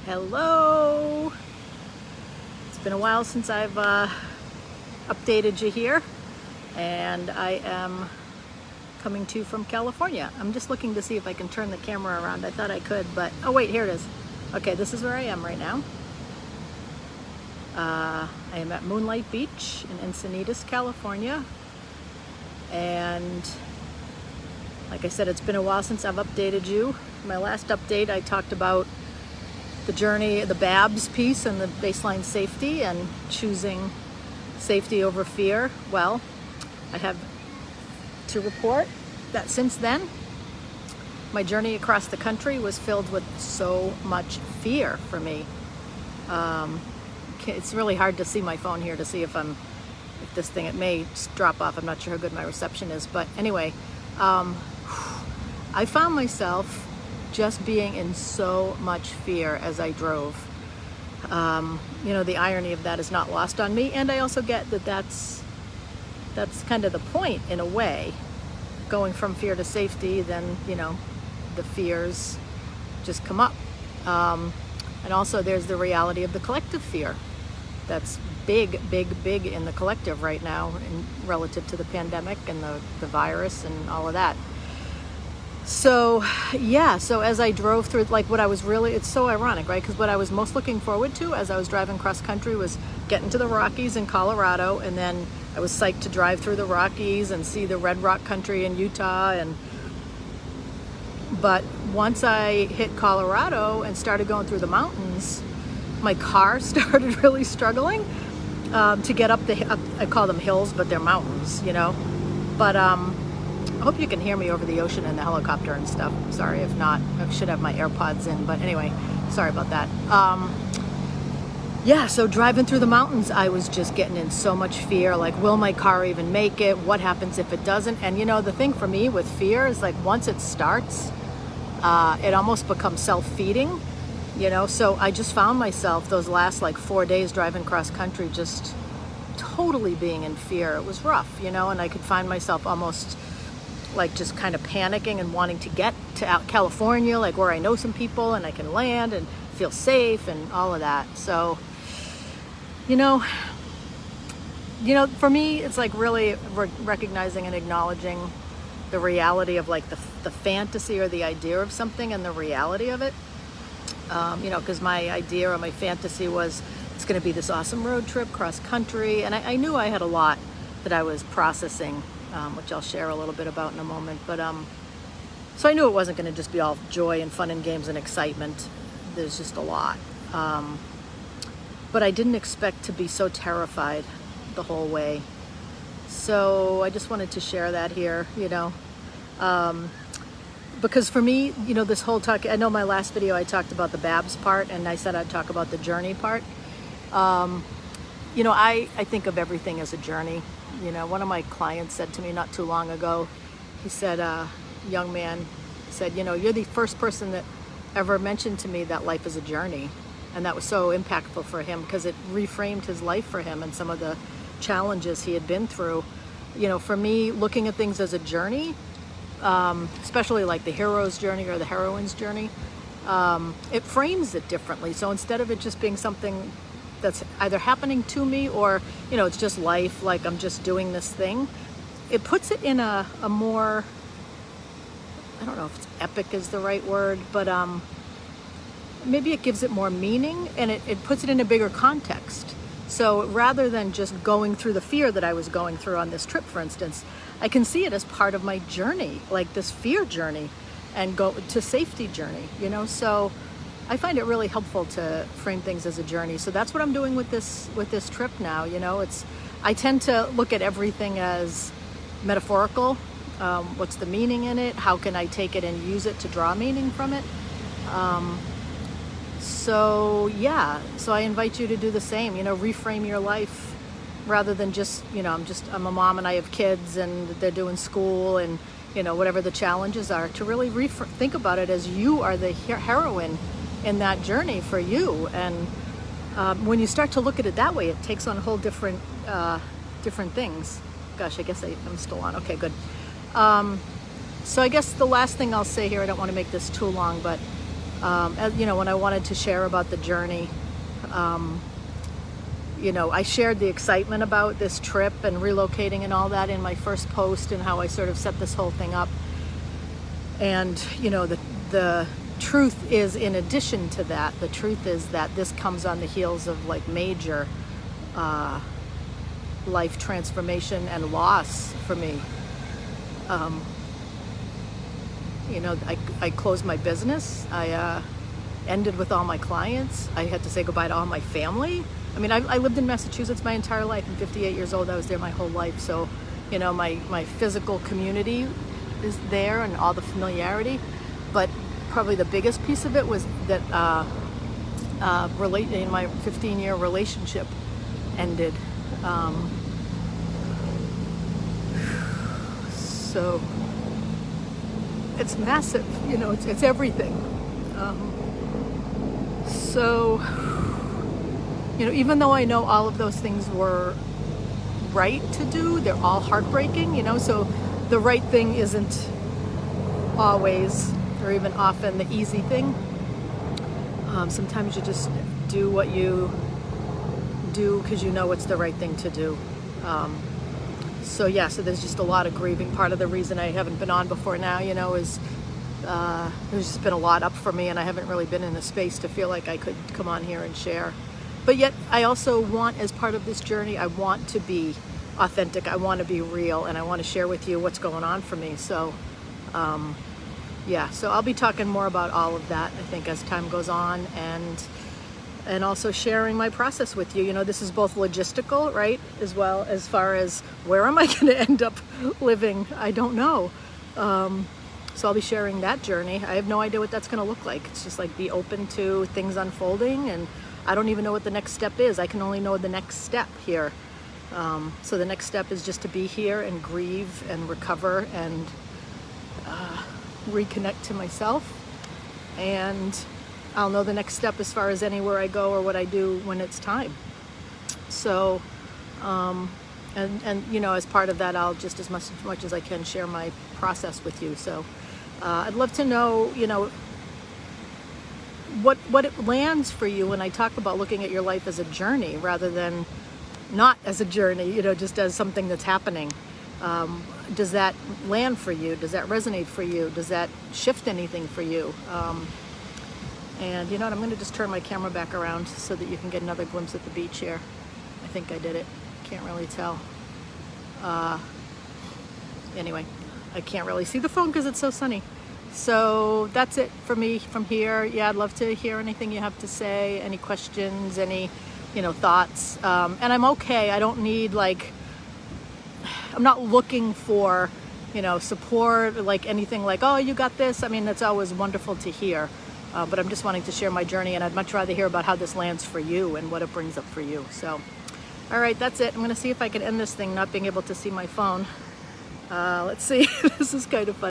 Hello! It's been a while since I've updated you here, and I am coming to you from California. I'm just looking to see if I can turn the camera around. I thought I could, but oh wait, here it is. Okay, this is where I am right now. I am at Moonlight Beach in Encinitas, California, and like I said, it's been a while since I've updated you. My last update, I talked about the journey, the BABS piece and the baseline safety and choosing safety over fear. Well, I have to report that since then, my journey across the country was filled with so much fear for me. It's really hard to see my phone here to see if this thing, it may drop off. I'm not sure how good my reception is, but anyway, I found myself just being in so much fear as I drove. The irony of that is not lost on me, and I also get that that's kind of the point in a way. Going from fear to safety, then the fears just come up, and also there's the reality of the collective fear that's big in the collective right now, relative to the pandemic and the virus and all of that. So as I drove through, it's so ironic, right? Because what I was most looking forward to as I was driving cross country was getting to the Rockies in Colorado, and then I was psyched to drive through the Rockies and see the Red Rock country in Utah. But once I hit Colorado and started going through the mountains, my car started really struggling to get up I call them hills, but they're mountains, But I hope you can hear me over the ocean and the helicopter and stuff. Sorry if not. I should have my AirPods in, but anyway, sorry about that. So driving through the mountains, I was just getting in so much fear. Like, will my car even make it? What happens if it doesn't? And the thing for me with fear is, like, once it starts, it almost becomes self-feeding, So I just found myself those last 4 days driving cross country just totally being in fear. It was rough, and I could find myself almost just kind of panicking and wanting to get to California, where I know some people and I can land and feel safe and all of that. So, for me, it's really recognizing and acknowledging the reality of the fantasy or the idea of something and the reality of it. Because my idea or my fantasy was it's going to be this awesome road trip cross country, and I knew I had a lot that I was processing, which I'll share a little bit about in a moment. But so I knew it wasn't going to just be all joy and fun and games and excitement. There's just a lot. But I didn't expect to be so terrified the whole way. So I just wanted to share that here, because for me, this whole talk, I know my last video I talked about the BABS part, and I said I'd talk about the journey part. I think of everything as a journey. One of my clients said to me not too long ago, he said, young man said, you're the first person that ever mentioned to me that life is a journey. And that was so impactful for him, because it reframed his life for him and some of the challenges he had been through. For me, looking at things as a journey, especially like the hero's journey or the heroine's journey, it frames it differently. So instead of it just being something that's either happening to me or, it's just life, like I'm just doing this thing, it puts it in a more, I don't know if it's epic is the right word, but maybe it gives it more meaning, and it puts it in a bigger context. So rather than just going through the fear that I was going through on this trip, for instance, I can see it as part of my journey, like this fear journey and go to safety journey, So I find it really helpful to frame things as a journey. So that's what I'm doing with this trip now. I tend to look at everything as metaphorical. What's the meaning in it? How can I take it and use it to draw meaning from it? So I invite you to do the same. Reframe your life rather than just I'm a mom and I have kids and they're doing school and whatever the challenges are. To really think about it as you are the heroine in that journey for you. And when you start to look at it that way, it takes on a whole different things. Gosh, I guess I'm still on. Okay, good. So I guess the last thing I'll say here, I don't want to make this too long, but You know, when I wanted to share about the journey, you know, I shared the excitement about this trip and relocating and all that in my first post, and how I sort of set this whole thing up. And, you know, the truth is, in addition to that, the truth is that this comes on the heels of like major life transformation and loss for me. You know, I closed my business. I ended with all my clients. I had to say goodbye to all my family. I mean, I lived in Massachusetts my entire life. I'm 58 years old. I was there my whole life. So, you know, my physical community is there and all the familiarity. But probably the biggest piece of it was that in my 15-year relationship ended. So it's massive, you know, it's everything. So, you know, even though I know all of those things were right to do, they're all heartbreaking, you know, so the right thing isn't always or even often the easy thing. Sometimes you just do what you do because you know it's the right thing to do. So yeah, so there's just a lot of grieving. Part of the reason I haven't been on before now, you know, is there's just been a lot up for me, and I haven't really been in a space to feel like I could come on here and share. But yet I also want, as part of this journey, I want to be authentic, I want to be real, and I want to share with you what's going on for me. So yeah, so I'll be talking more about all of that, I think, as time goes on, and also sharing my process with you. You know, this is both logistical, right, as well as far as where am I going to end up living? I don't know. So I'll be sharing that journey. I have no idea what that's going to look like. It's just like be open to things unfolding, and I don't even know what the next step is. I can only know the next step here. So the next step is just to be here and grieve and recover and reconnect to myself, and I'll know the next step as far as anywhere I go or what I do when it's time. So and you know, as part of that, I'll just as much as I can share my process with you. So I'd love to know, you know, what it lands for you when I talk about looking at your life as a journey rather than not as a journey, you know, just as something that's happening. Does that land for you? Does that resonate for you? Does that shift anything for you? And you know what, I'm going to just turn my camera back around so that you can get another glimpse at the beach here. I think I did it. Can't really tell. Anyway, I can't really see the phone because it's so sunny. So that's it for me from here. Yeah, I'd love to hear anything you have to say, any questions, any, you know, thoughts. And I'm okay. I don't need, like, I'm not looking for, you know, support, like anything like, oh, you got this. I mean, that's always wonderful to hear. But I'm just wanting to share my journey, and I'd much rather hear about how this lands for you and what it brings up for you. So, all right, that's it. I'm going to see if I can end this thing not being able to see my phone. Let's see. This is kind of fun.